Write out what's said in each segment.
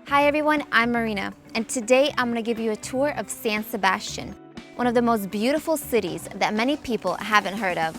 Hi everyone, I'm Marina, and today I'm going to give you a tour of San Sebastián, one of the most beautiful cities that many people haven't heard of.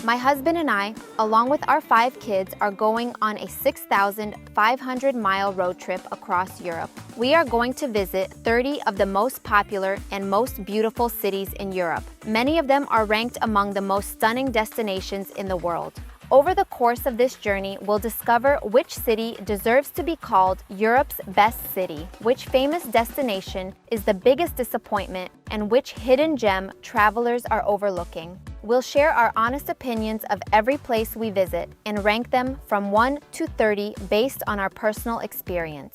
My husband and I, along with our 5 kids, are going on a 6,500-mile road trip across Europe. We are going to visit 30 of the most popular and most beautiful cities in Europe. Many of them are ranked among the most stunning destinations in the world. Over the course of this journey, we'll discover which city deserves to be called Europe's best city, which famous destination is the biggest disappointment, and which hidden gem travelers are overlooking. We'll share our honest opinions of every place we visit and rank them from 1 to 30 based on our personal experience.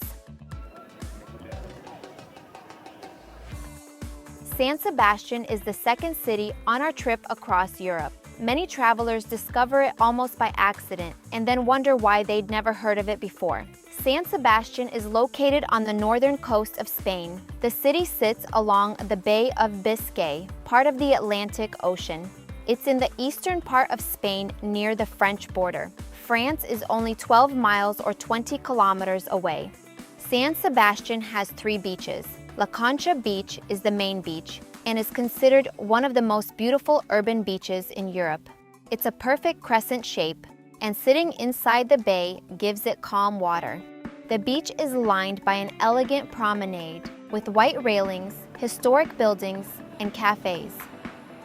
San Sebastián is the second city on our trip across Europe. Many travelers discover it almost by accident and then wonder why they'd never heard of it before. San Sebastián is located on the northern coast of Spain. The city sits along the Bay of Biscay, part of the Atlantic Ocean. It's in the eastern part of Spain near the French border. France is only 12 miles or 20 kilometers away. San Sebastián has 3 beaches. La Concha Beach is the main beach and is considered one of the most beautiful urban beaches in Europe. It's a perfect crescent shape, and sitting inside the bay gives it calm water. The beach is lined by an elegant promenade with white railings, historic buildings, and cafes.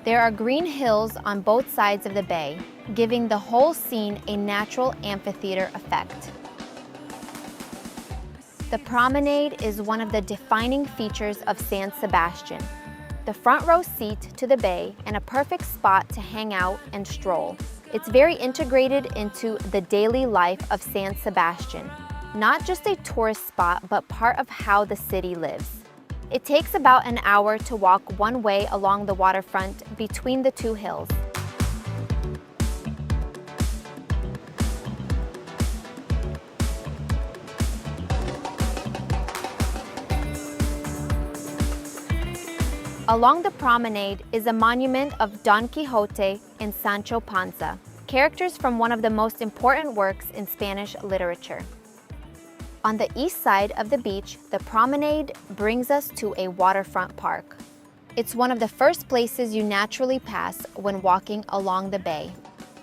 There are green hills on both sides of the bay, giving the whole scene a natural amphitheater effect. The promenade is one of the defining features of San Sebastián. The front row seat to the bay and a perfect spot to hang out and stroll. It's very integrated into the daily life of San Sebastián. Not just a tourist spot, but part of how the city lives. It takes about an hour to walk one way along the waterfront between the 2 hills. Along the promenade is a monument of Don Quixote and Sancho Panza, characters from one of the most important works in Spanish literature. On the east side of the beach, the promenade brings us to a waterfront park. It's one of the first places you naturally pass when walking along the bay.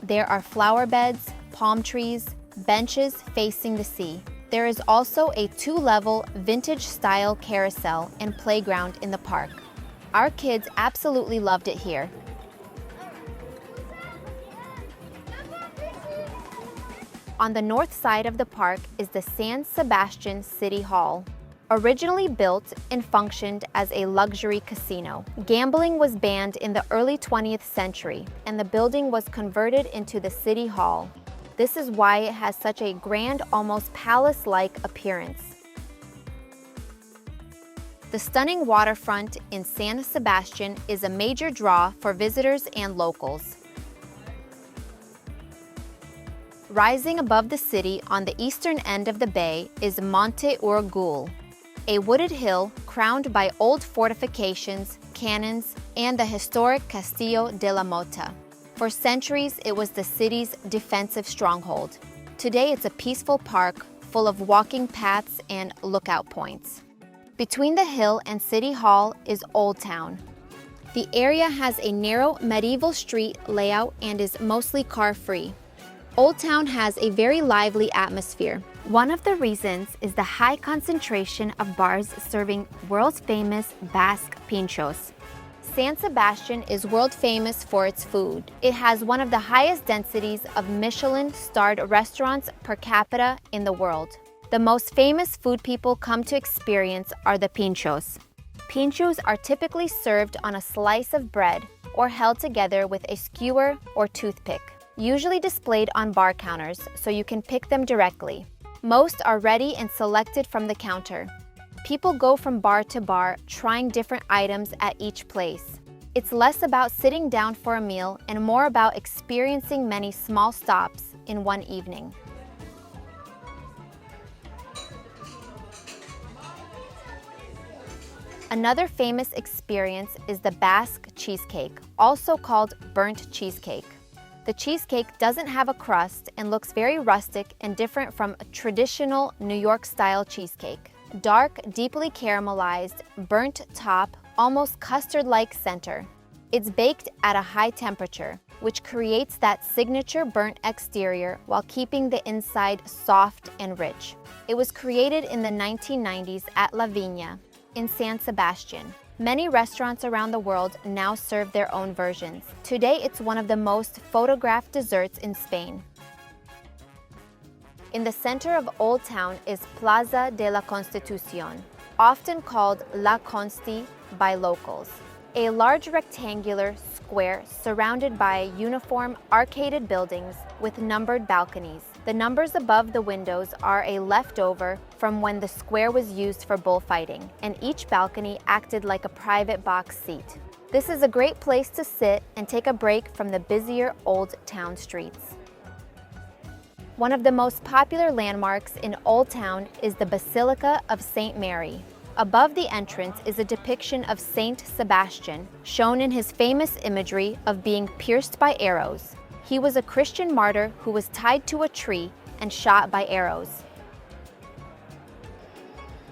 There are flower beds, palm trees, benches facing the sea. There is also a 2-level vintage-style carousel and playground in the park. Our kids absolutely loved it here. On the north side of the park is the San Sebastián City Hall. Originally built and functioned as a luxury casino, gambling was banned in the early 20th century, and the building was converted into the City Hall. This is why it has such a grand, almost palace-like appearance. The stunning waterfront in San Sebastián is a major draw for visitors and locals. Rising above the city on the eastern end of the bay is Monte Urgull, a wooded hill crowned by old fortifications, cannons, and the historic Castillo de la Mota. For centuries, it was the city's defensive stronghold. Today, it's a peaceful park full of walking paths and lookout points. Between the hill and City Hall is Old Town. The area has a narrow medieval street layout and is mostly car-free. Old Town has a very lively atmosphere. One of the reasons is the high concentration of bars serving world-famous Basque Pintxos. San Sebastián is world-famous for its food. It has one of the highest densities of Michelin-starred restaurants per capita in the world. The most famous food people come to experience are the Pintxos. Pintxos are typically served on a slice of bread or held together with a skewer or toothpick, usually displayed on bar counters so you can pick them directly. Most are ready and selected from the counter. People go from bar to bar, trying different items at each place. It's less about sitting down for a meal and more about experiencing many small stops in one evening. Another famous experience is the Basque cheesecake, also called burnt cheesecake. The cheesecake doesn't have a crust and looks very rustic and different from a traditional New York-style cheesecake. Dark, deeply caramelized, burnt top, almost custard-like center. It's baked at a high temperature, which creates that signature burnt exterior while keeping the inside soft and rich. It was created in the 1990s at La Viña in San Sebastián. Many restaurants around the world now serve their own versions. Today, it's one of the most photographed desserts in Spain. In the center of Old Town is Plaza de la Constitución, often called La Consti by locals. A large rectangular square surrounded by uniform arcaded buildings with numbered balconies. The numbers above the windows are a leftover from when the square was used for bullfighting, and each balcony acted like a private box seat. This is a great place to sit and take a break from the busier Old Town streets. One of the most popular landmarks in Old Town is the Basilica of St. Mary. Above the entrance is a depiction of Saint Sebastian, shown in his famous imagery of being pierced by arrows. He was a Christian martyr who was tied to a tree and shot by arrows.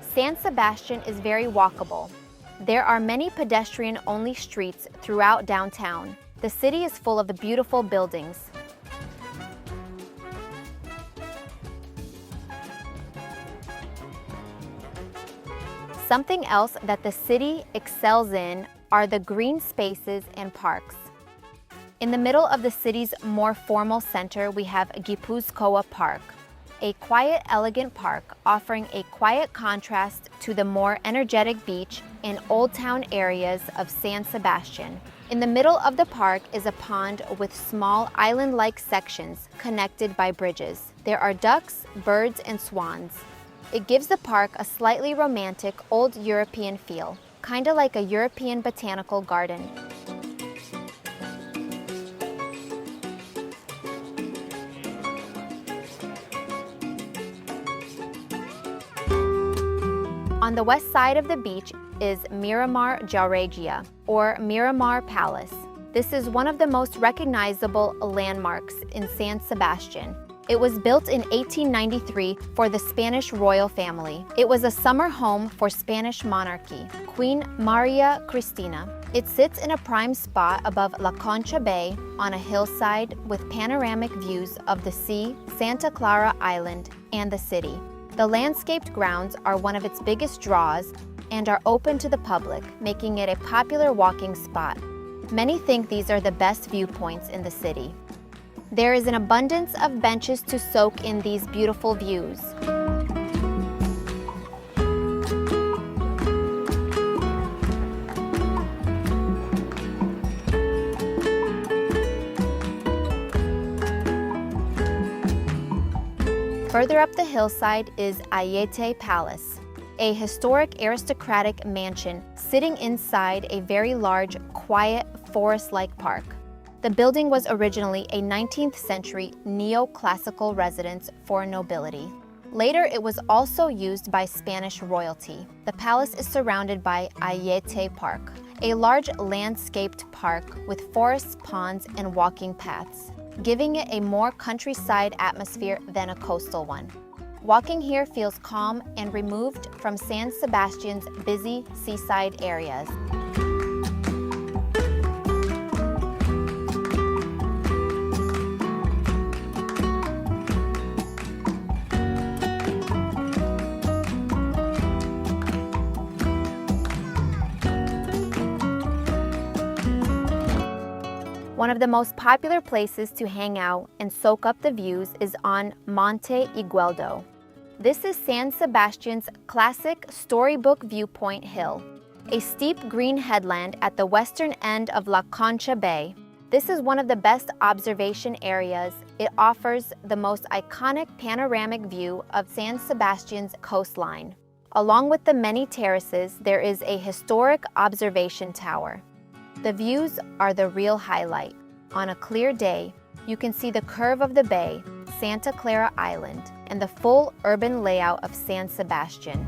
San Sebastián is very walkable. There are many pedestrian-only streets throughout downtown. The city is full of beautiful buildings. Something else that the city excels in are the green spaces and parks. In the middle of the city's more formal center, we have Gipuzkoa Park, a quiet, elegant park offering a quiet contrast to the more energetic beach and Old Town areas of San Sebastián. In the middle of the park is a pond with small island-like sections connected by bridges. There are ducks, birds, and swans. It gives the park a slightly romantic, old European feel, kinda like a European botanical garden. On the west side of the beach is Miramar Palace, or Miramar Palace. This is one of the most recognizable landmarks in San Sebastián. It was built in 1893 for the Spanish royal family. It was a summer home for Spanish monarchy, Queen Maria Cristina. It sits in a prime spot above La Concha Bay on a hillside with panoramic views of the sea, Santa Clara Island, and the city. The landscaped grounds are one of its biggest draws and are open to the public, making it a popular walking spot. Many think these are the best viewpoints in the city. There is an abundance of benches to soak in these beautiful views. Further up the hillside is Aiete Palace, a historic aristocratic mansion sitting inside a very large, quiet, forest-like park. The building was originally a 19th century neoclassical residence for nobility. Later, it was also used by Spanish royalty. The palace is surrounded by Aiete Park, a large landscaped park with forests, ponds, and walking paths, giving it a more countryside atmosphere than a coastal one. Walking here feels calm and removed from San Sebastián's busy seaside areas. One of the most popular places to hang out and soak up the views is on Monte Igueldo. This is San Sebastián's classic storybook viewpoint hill, a steep green headland at the western end of La Concha Bay. This is one of the best observation areas. It offers the most iconic panoramic view of San Sebastian's coastline. Along with the many terraces, there is a historic observation tower. The views are the real highlight. On a clear day, you can see the curve of the bay, Santa Clara Island, and the full urban layout of San Sebastian.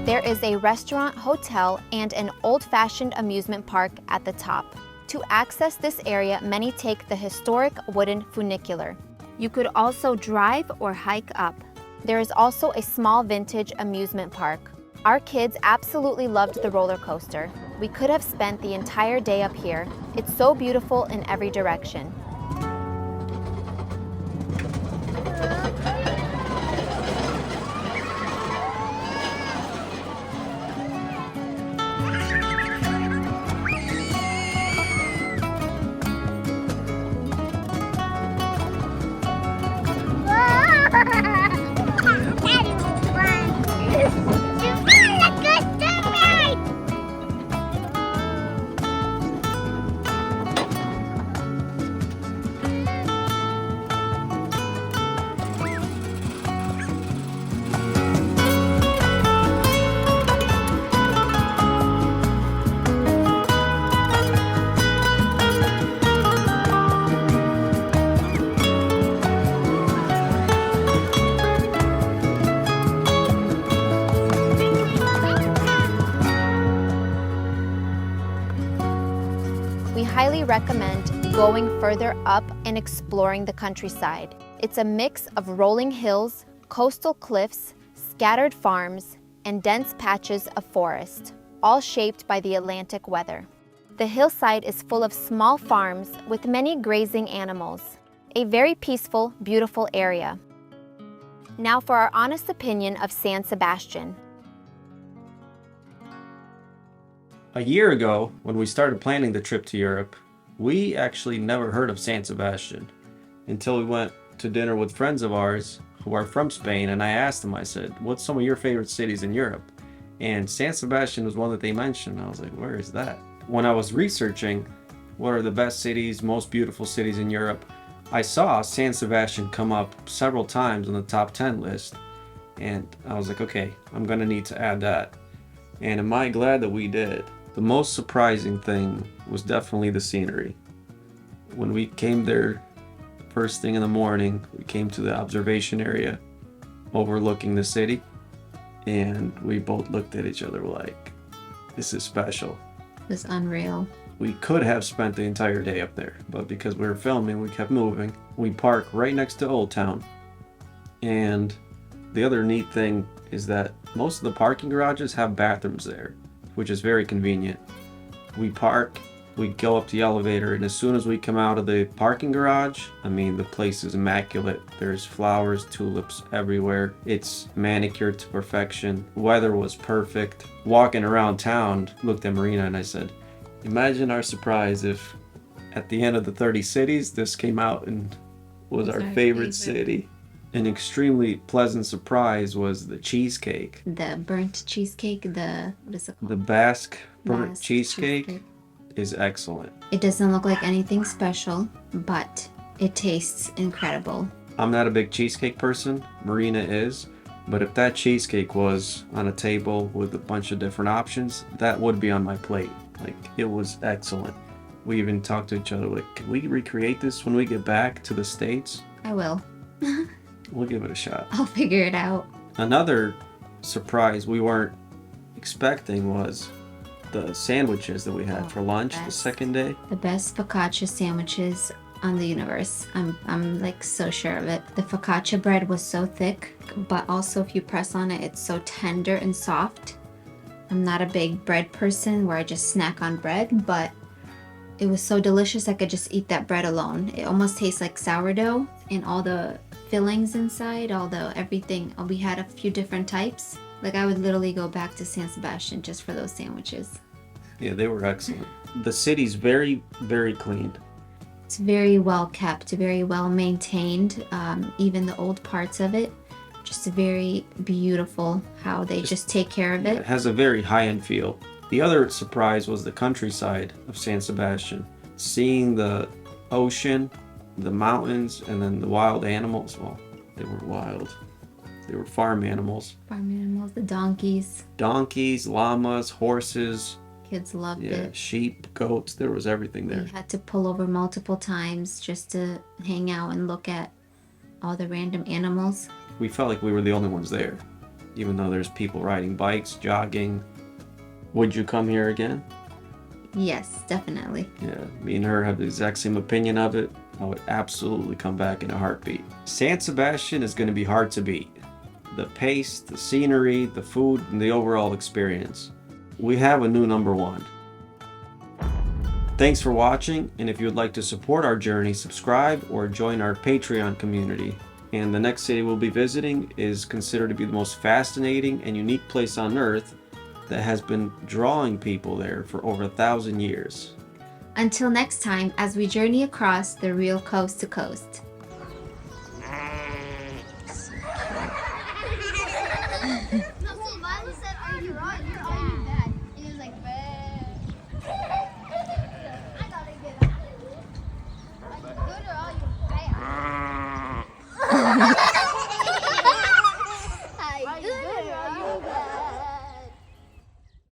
There is a restaurant, hotel, and an old-fashioned amusement park at the top. To access this area, many take the historic wooden funicular. You could also drive or hike up. There is also a small vintage amusement park. Our kids absolutely loved the roller coaster. We could have spent the entire day up here. It's so beautiful in every direction. We highly recommend going further up and exploring the countryside. It's a mix of rolling hills, coastal cliffs, scattered farms, and dense patches of forest, all shaped by the Atlantic weather. The hillside is full of small farms with many grazing animals. A very peaceful, beautiful area. Now for our honest opinion of San Sebastian. A year ago, when we started planning the trip to Europe, we actually never heard of San Sebastian until we went to dinner with friends of ours who are from Spain, and I asked them, I said, what's some of your favorite cities in Europe? And San Sebastian was one that they mentioned. I was like, where is that? When I was researching what are the best cities, most beautiful cities in Europe, I saw San Sebastian come up several times on the top 10 list. And I was like, okay, I'm gonna need to add that. And am I glad that we did? The most surprising thing was definitely the scenery. When we came there first thing in the morning, we came to the observation area overlooking the city, and we both looked at each other like, this is special. It's unreal. We could have spent the entire day up there, but because we were filming, we kept moving. We parked right next to Old Town. And the other neat thing is that most of the parking garages have bathrooms there, which is very convenient. We park, we go up the elevator, and as soon as we come out of the parking garage, I mean, the place is immaculate. There's flowers, tulips everywhere. It's manicured to perfection. Weather was perfect. Walking around town, looked at Marina and I said, imagine our surprise if at the end of the 30 cities, this came out and was our favorite city. An extremely pleasant surprise was the cheesecake. The burnt cheesecake, what is it called? The Basque burnt cheesecake is excellent. It doesn't look like anything special, but it tastes incredible. I'm not a big cheesecake person, Marina is, but if that cheesecake was on a table with a bunch of different options, that would be on my plate. Like, it was excellent. We even talked to each other like, can we recreate this when we get back to the States? I will. We'll give it a shot. I'll figure it out. Another surprise we weren't expecting was the sandwiches that we had for lunch the second day. The best focaccia sandwiches on the universe. I'm like so sure of it. The focaccia bread was so thick, but also if you press on it, it's so tender and soft. I'm not a big bread person where I just snack on bread, but it was so delicious I could just eat that bread alone. It almost tastes like sourdough, and all the fillings inside, all the everything. We had a few different types. Like I would literally go back to San Sebastián just for those sandwiches. Yeah, they were excellent. The city's very, very clean. It's very well kept, very well maintained. Even the old parts of it, just very beautiful how they just take care of it. It has a very high-end feel. The other surprise was the countryside of San Sebastián. Seeing the ocean, the mountains, and then the wild animals. Well, they were wild. They were farm animals. Farm animals, the donkeys. Donkeys, llamas, horses. Kids loved it. Sheep, goats, there was everything there. We had to pull over multiple times just to hang out and look at all the random animals. We felt like we were the only ones there, even though there's people riding bikes, jogging. Would you come here again? Yes, definitely. Yeah, me and her have the exact same opinion of it. I would absolutely come back in a heartbeat. San Sebastián is going to be hard to beat. The pace, the scenery, the food, and the overall experience. We have a new number one. Thanks for watching, and if you would like to support our journey, subscribe or join our Patreon community. And the next city we'll be visiting is considered to be the most fascinating and unique place on Earth that has been drawing people there for over 1,000 years. Until next time, as we journey across the real coast to coast.